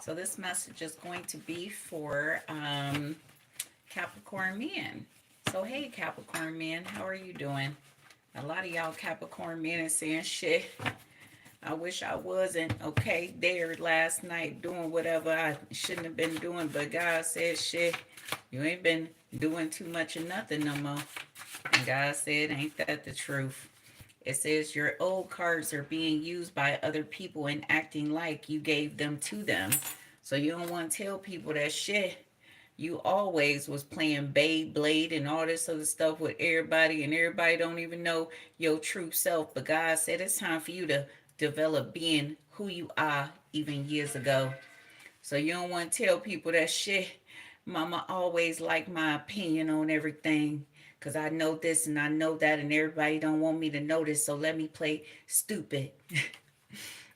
So this message is going to be for Capricorn men. So hey Capricorn men, how are you doing? A lot of y'all Capricorn men is saying shit. I wish I wasn't okay there last night doing whatever I shouldn't have been doing, but God said shit. You ain't been doing too much of nothing no more. And God said, ain't that the truth? It says your old cards are being used by other people and acting like you gave them to them. So you don't want to tell people that shit. You always was playing Beyblade and all this other stuff with everybody, and everybody don't even know your true self. But God said it's time for you to develop being who you are even years ago. So you don't want to tell people that shit. Mama always liked my opinion on everything. Cause I know this and I know that and everybody don't want me to know this. So let me play stupid.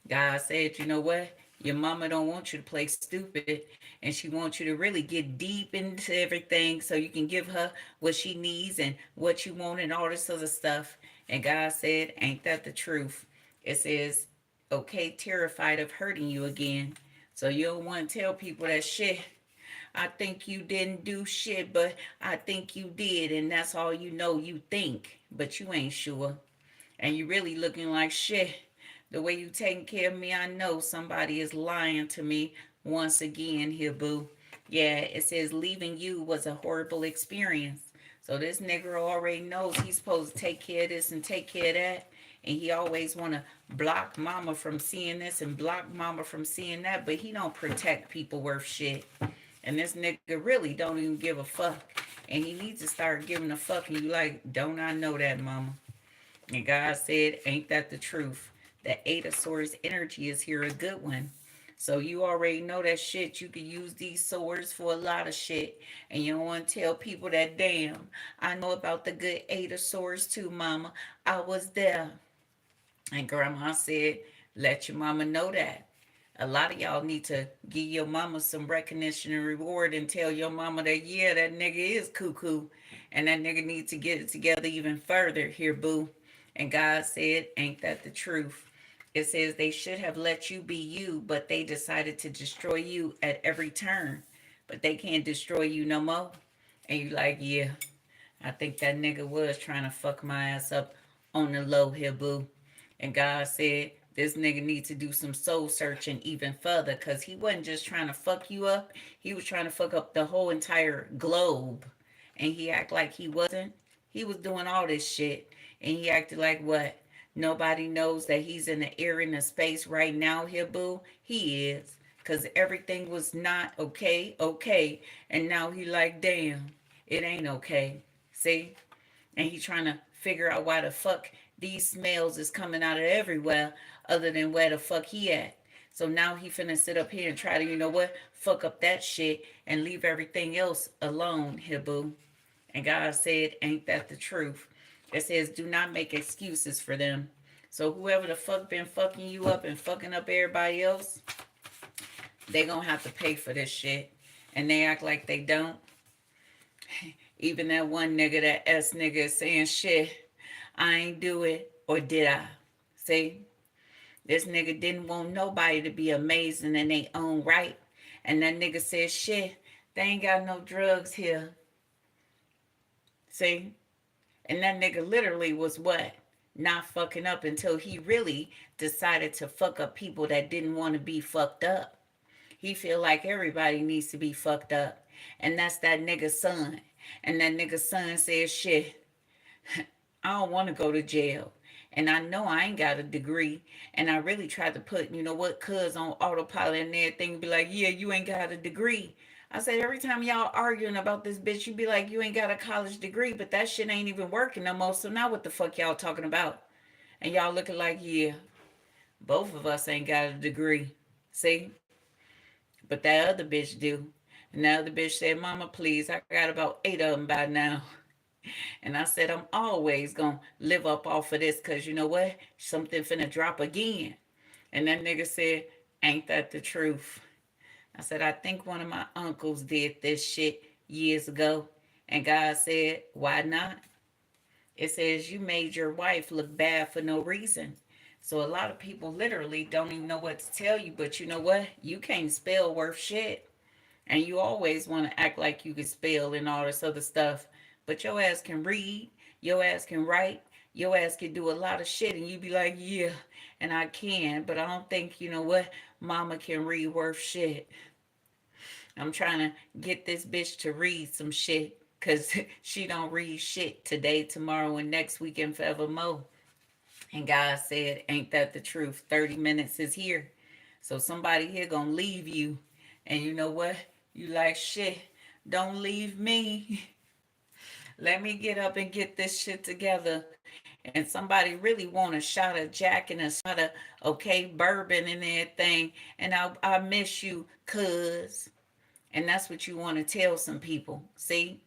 God said, you know what? Your mama don't want you to play stupid and she wants you to really get deep into everything so you can give her what she needs and what you want and all this other stuff. And God said, ain't that the truth? It says, okay, terrified of hurting you again. So you don't want to tell people that shit. I think you didn't do shit, but I think you did. And that's all you know you think, but you ain't sure. And you really looking like shit. The way you taking care of me, I know somebody is lying to me once again here, boo. Yeah, it says leaving you was a horrible experience. So this nigga already knows he's supposed to take care of this and take care of that. And he always want to block mama from seeing this and block mama from seeing that. But he don't protect people worth shit. And this nigga really don't even give a fuck. And he needs to start giving a fuck. And you like, don't I know that, mama? And God said, ain't that the truth? The Eight of Swords energy is here, a good one. So you already know that shit. You can use these swords for a lot of shit. And you don't want to tell people that, damn, I know about the good Eight of Swords too, mama. I was there. And grandma said, let your mama know that. A lot of y'all need to give your mama some recognition and reward and tell your mama that, yeah, that nigga is cuckoo. And that nigga needs to get it together even further here, boo. And God said, ain't that the truth? It says they should have let you be you, but they decided to destroy you at every turn. But they can't destroy you no more. And you like, yeah, I think that nigga was trying to fuck my ass up on the low here, boo. And God said, this nigga needs to do some soul searching even further because he wasn't just trying to fuck you up. He was trying to fuck up the whole entire globe. And he act like he wasn't. He was doing all this shit. And he acted like what? Nobody knows that he's in the air in the space right now here, boo. He is. Because everything was not okay. And now he like, damn, it ain't okay. See? And he trying to figure out why the fuck these smells is coming out of everywhere other than where the fuck he at. So now he finna sit up here and try to, you know what, fuck up that shit and leave everything else alone here, boo. And God said, ain't that the truth? It says, do not make excuses for them. So whoever the fuck been fucking you up and fucking up everybody else, they gonna have to pay for this shit. And they act like they don't. Even that one nigga, that S nigga is saying shit. I ain't do it, or did I? See? This nigga didn't want nobody to be amazing in their own right. And that nigga said, shit, they ain't got no drugs here. See? And that nigga literally was what? Not fucking up until he really decided to fuck up people that didn't want to be fucked up. He feel like everybody needs to be fucked up. And that's that nigga's son. And that nigga's son says, shit, I don't want to go to jail. And I know I ain't got a degree. And I really tried to put, you know what, cuz on autopilot and everything. Be like, yeah, you ain't got a degree. I said, every time y'all arguing about this bitch, you be like, you ain't got a college degree. But that shit ain't even working no more. So now what the fuck y'all talking about? And y'all looking like, yeah, both of us ain't got a degree. See? But that other bitch do. And the other bitch said, mama, please, I got about 8 of them by now. And I said, I'm always going to live up off of this because you know what? Something finna drop again. And that nigga said, ain't that the truth? I said, I think one of my uncles did this shit years ago. And God said, why not? It says, you made your wife look bad for no reason. So a lot of people literally don't even know what to tell you. But you know what? You can't spell worth shit. And you always want to act like you can spell and all this other stuff. But your ass can read, your ass can write, your ass can do a lot of shit. And you be like, yeah, and I can. But I don't think, you know what, mama can read worth shit. I'm trying to get this bitch to read some shit. Because she don't read shit today, tomorrow, and next week and forevermore. And God said, ain't that the truth? 30 minutes is here. So somebody here gonna leave you. And you know what? You like, shit, don't leave me. Let me get up and get this shit together. And somebody really want a shot of Jack and a shot of, okay, bourbon and everything. And I miss you, cuz. And that's what you want to tell some people. See?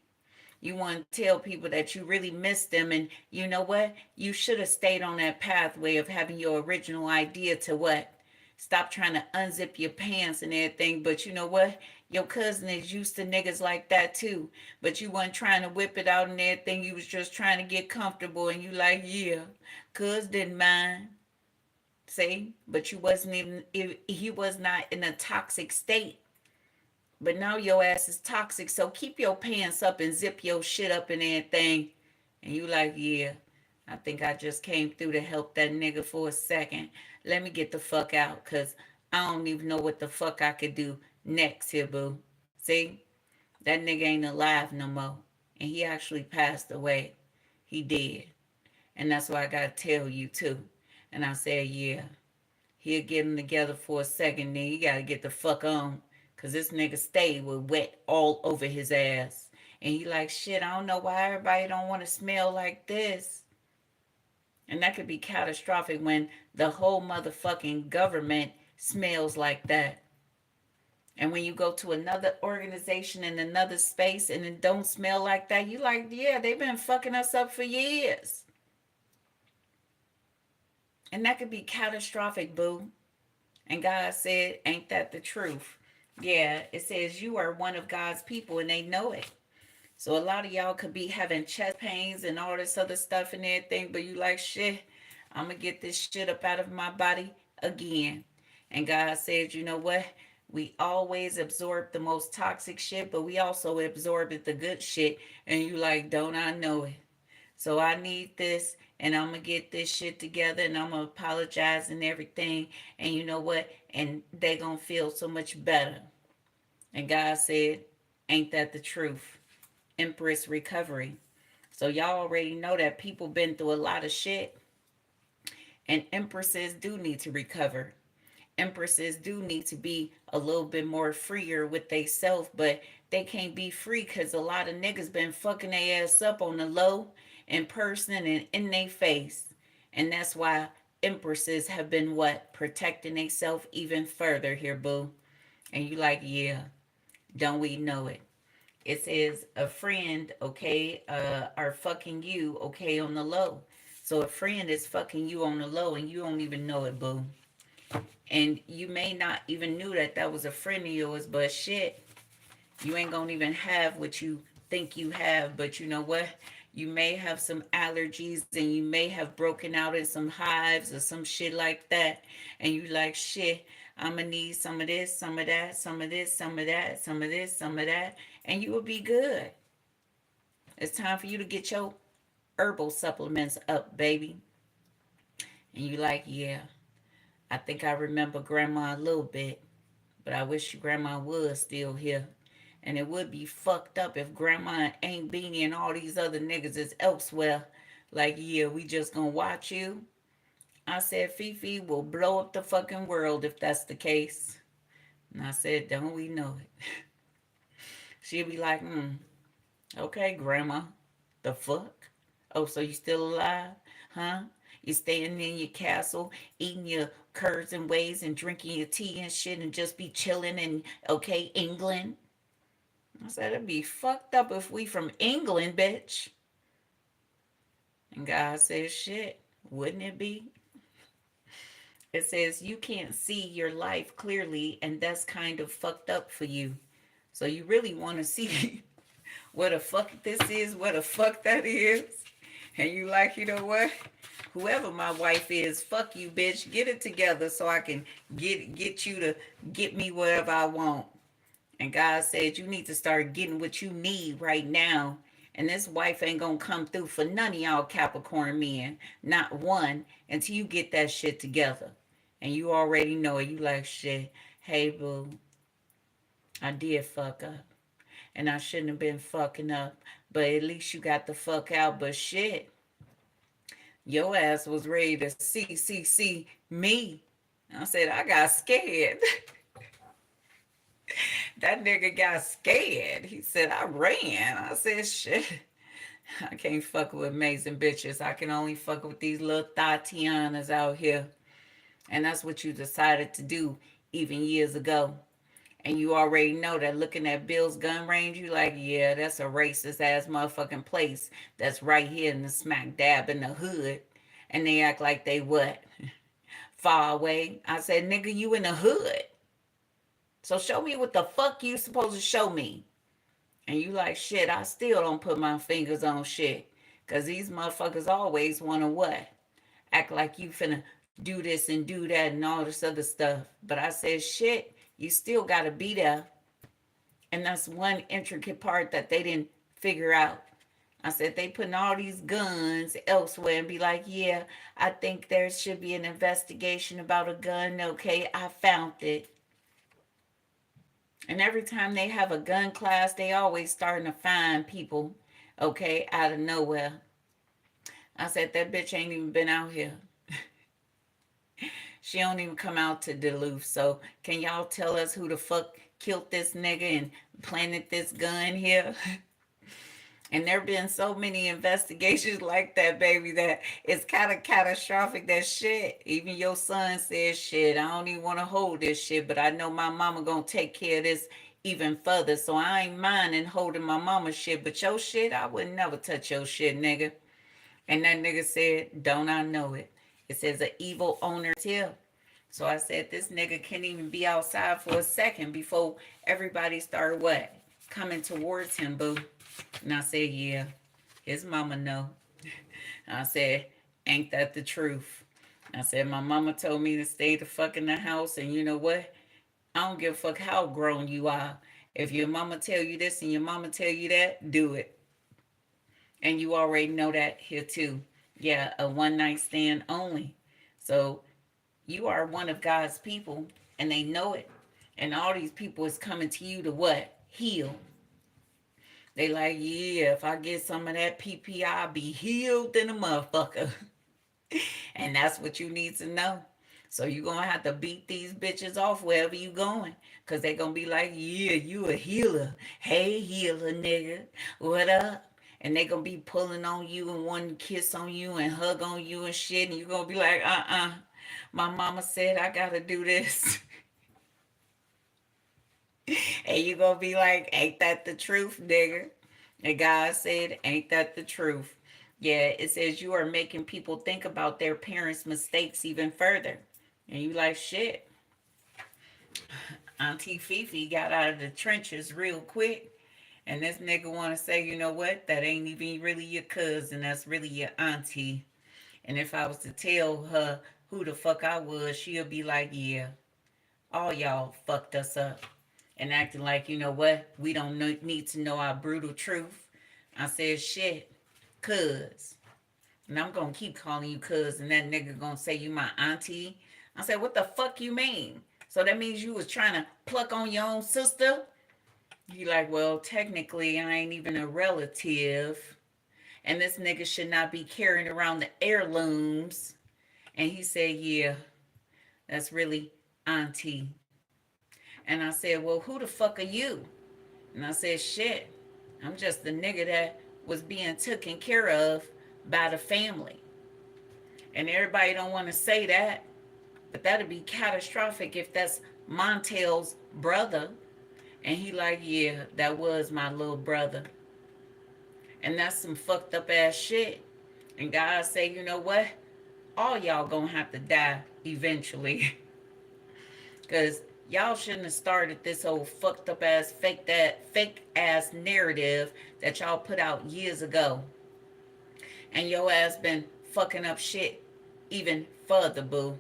You want to tell people that you really miss them. And you know what? You should have stayed on that pathway of having your original idea to what? Stop trying to unzip your pants and everything. But you know what? Your cousin is used to niggas like that too. But you weren't trying to whip it out and everything. You was just trying to get comfortable. And you like, yeah, cuz didn't mind. See? But you wasn't even, he was not in a toxic state. But now your ass is toxic. So keep your pants up and zip your shit up and everything. And you like, yeah, I think I just came through to help that nigga for a second. Let me get the fuck out because I don't even know what the fuck I could do next here, boo. See? That nigga ain't alive no more. And he actually passed away. He did. And that's why I gotta tell you too. And I said, yeah, he'll get him together for a second, then you gotta get the fuck on. Cause this nigga stayed with wet all over his ass. And he like, shit, I don't know why everybody don't want to smell like this. And that could be catastrophic when the whole motherfucking government smells like that. And when you go to another organization in another space and it don't smell like that, you like, yeah, they've been fucking us up for years. And that could be catastrophic, boo. And God said, ain't that the truth? Yeah, it says you are one of God's people and they know it. So a lot of y'all could be having chest pains and all this other stuff and everything, but you like, shit, I'm going to get this shit up out of my body again. And God said, you know what? We always absorb the most toxic shit, but we also absorb the good shit. And you like, don't I know it? So I need this and I'm going to get this shit together and I'm going to apologize and everything. And you know what? And they going to feel so much better. And God said, ain't that the truth? Empress recovery. So y'all already know that people been through a lot of shit. And empresses do need to recover. Empresses do need to be a little bit more freer with they self, but they can't be free because a lot of niggas been fucking their ass up on the low, in person, and in their face. And that's why empresses have been what? Protecting they self even further here, boo. And you like, yeah, don't we know it? It says a friend, okay, are fucking you, okay, on the low. So a friend is fucking you on the low and you don't even know it, boo. And you may not even knew that that was a friend of yours, but shit, you ain't gonna even have what you think you have. But you know what? You may have some allergies and you may have broken out in some hives or some shit like that. And you like, shit, I'm gonna need some of this, some of that, some of this, some of that, some of this, some of that, and you will be good. It's time for you to get your herbal supplements up, baby. And you like, yeah, I think I remember grandma a little bit, but I wish grandma was still here. And it would be fucked up if grandma ain't Beanie and all these other niggas is elsewhere. Like, yeah, we just gonna watch you. I said, Fifi will blow up the fucking world if that's the case. And I said, don't we know it? She'll be like, okay, grandma. The fuck? Oh, so you still alive? Huh? You staying in your castle, eating your curds and whey and drinking your tea and shit and just be chilling in, okay, England? I said, it'd be fucked up if we from England, bitch. And God says, shit, wouldn't it be? It says you can't see your life clearly, and that's kind of fucked up for you. So you really want to see what the fuck this is, what the fuck that is. And you like, you know what? Whoever my wife is, fuck you, bitch. Get it together so I can get you to get me whatever I want. And God said, you need to start getting what you need right now. And this wife ain't gonna come through for none of y'all Capricorn men. Not one until you get that shit together. And you already know it. You like, shit, hey, boo, I did fuck up. And I shouldn't have been fucking up. But at least you got the fuck out. But shit, your ass was ready to see me. I said, I got scared. That nigga got scared. He said, I ran. I said, shit. I can't fuck with amazing bitches. I can only fuck with these little Tatianas out here. And that's what you decided to do even years ago. And you already know that looking at Bill's gun range, you like, yeah, that's a racist ass motherfucking place that's right here in the smack dab in the hood. And they act like they what? Far away. I said, nigga, you in the hood. So show me what the fuck you supposed to show me. And you like, shit, I still don't put my fingers on shit. Because these motherfuckers always want to what? Act like you finna do this and do that and all this other stuff. But I said, shit, you still got to be there. And that's one intricate part that they didn't figure out. I said, they putting all these guns elsewhere and be like, yeah, I think there should be an investigation about a gun. Okay, I found it. And every time they have a gun class, they always starting to find people, okay, out of nowhere. I said, that bitch ain't even been out here. She don't even come out to Duluth. So can y'all tell us who the fuck killed this nigga and planted this gun here? And there been so many investigations like that, baby, that it's kind of catastrophic. That shit. Even your son says, shit, I don't even want to hold this shit, but I know my mama gonna take care of this even further. So I ain't minding holding my mama shit, but your shit, I would never touch your shit, nigga. And that nigga said, don't I know it? It says an evil owner's here. So I said, this nigga can't even be outside for a second before everybody started what? Coming towards him, boo. And I said, yeah, his mama know. I said, ain't that the truth? I said, my mama told me to stay the fuck in the house. And you know what? I don't give a fuck how grown you are. If your mama tell you this and your mama tell you that, do it. And you already know that here too. Yeah, a one night stand only. So you are one of God's people and they know it. And all these people is coming to you to what? Heal. They like, yeah, if I get some of that PP, I'll be healed in a motherfucker. And that's what you need to know. So you're going to have to beat these bitches off wherever you going. Because they going to be like, yeah, you a healer. Hey, healer, nigga. What up? And they going to be pulling on you and wanting to kiss on you and hug on you and shit. And you're going to be like, my mama said I got to do this. And you're going to be like, ain't that the truth, nigga? And God said, ain't that the truth? Yeah, it says you are making people think about their parents' mistakes even further. And you like, shit. Auntie Fifi got out of the trenches real quick. And this nigga want to say, you know what? That ain't even really your cousin. That's really your auntie. And if I was to tell her who the fuck I was, she'll be like, yeah, all y'all fucked us up. And acting like, you know what? We don't need to know our brutal truth. I said, shit, cuz. And I'm going to keep calling you cuz. And that nigga going to say you my auntie. I said, what the fuck you mean? So that means you was trying to pluck on your own sister? He like, well, technically, I ain't even a relative. And this nigga should not be carrying around the heirlooms. And he said, yeah, that's really auntie. And I said, well, who the fuck are you? And I said, shit, I'm just the nigga that was being taken care of by the family. And everybody don't want to say that, but that'd be catastrophic if that's Montel's brother. And he like, yeah, that was my little brother. And that's some fucked up ass shit. And God say, you know what? All y'all gonna have to die eventually. Because y'all shouldn't have started this whole fucked up ass, fake ass narrative that y'all put out years ago. And your ass been fucking up shit even further, boo.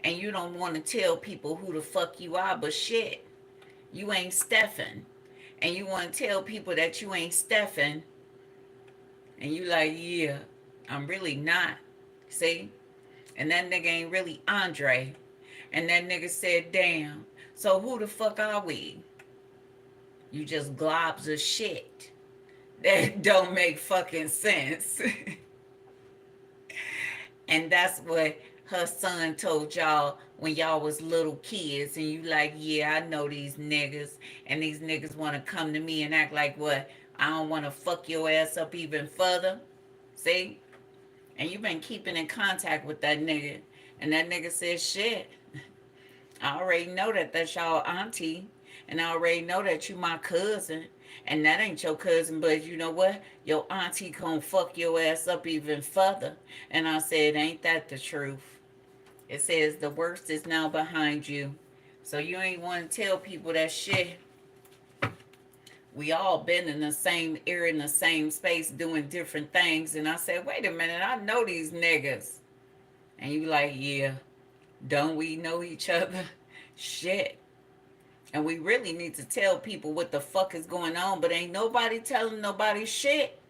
And you don't want to tell people who the fuck you are, but shit, you ain't Stefan. And you want to tell people that you ain't Stefan, and you like, yeah, I'm really not. See? And that nigga ain't really Andre. And that nigga said, damn, so who the fuck are we? You just globs of shit that don't make fucking sense. And that's what her son told y'all when y'all was little kids. And you like, yeah, I know these niggas. And these niggas want to come to me and act like what? I don't want to fuck your ass up even further. See? And you've been keeping in contact with that nigga. And that nigga said, shit, I already know that that's y'all auntie. And I already know that you my cousin. And that ain't your cousin, but you know what? Your auntie gonna fuck your ass up even further. And I said, ain't that the truth? It says the worst is now behind you. So you ain't want to tell people that shit. We all been in the same era, in the same space, doing different things. And I said, wait a minute, I know these niggas. And you like, yeah, don't we know each other? Shit. And we really need to tell people what the fuck is going on, but ain't nobody telling nobody shit.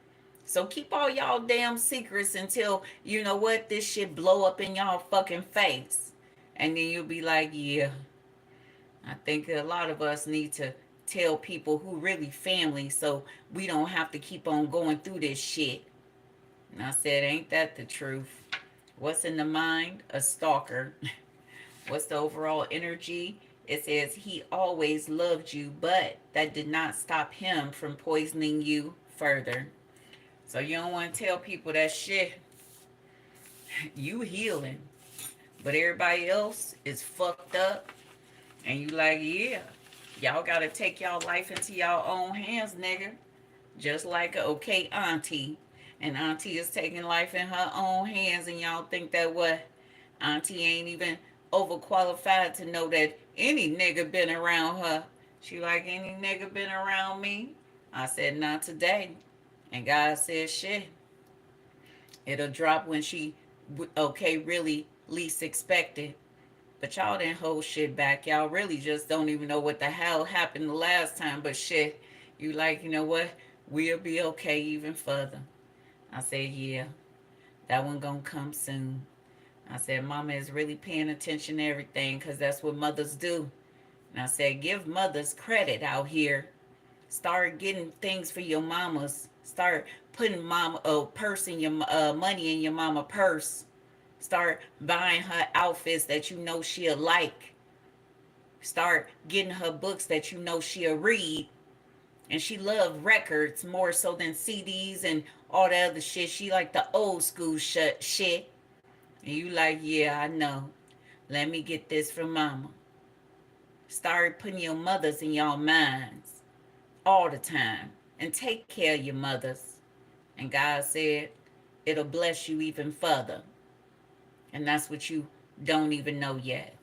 So keep all y'all damn secrets until, you know what, this shit blow up in y'all fucking face. And then you'll be like, yeah, I think a lot of us need to tell people who really family so we don't have to keep on going through this shit. And I said, ain't that the truth? What's in the mind? A stalker. What's the overall energy? It says he always loved you, but that did not stop him from poisoning you further. So you don't want to tell people that shit. You healing, but everybody else is fucked up. And you like, yeah, y'all got to take y'all life into y'all own hands, nigga. Just like a okay auntie. And auntie is taking life in her own hands, and y'all think that what? Auntie ain't even overqualified to know that any nigga been around her. She like, any nigga been around me? I said, not today. And God said, shit. It'll drop when she, okay, really least expected. But y'all didn't hold shit back. Y'all really just don't even know what the hell happened the last time. But shit, you like, you know what? We'll be okay even further. I said, yeah, that one gonna come soon. I said, Mama is really paying attention to everything because that's what mothers do. And I said, give mothers credit out here. Start getting things for your mamas. Start putting mama a purse in your money in your mama purse. Start buying her outfits that you know she'll like. Start getting her books that you know she'll read. And she loved records more so than CDs and all that other shit. She like the old school shit. And you like, yeah, I know. Let me get this from mama. Start putting your mothers in y'all minds all the time. And take care of your mothers. And God said, it'll bless you even further. And that's what you don't even know yet.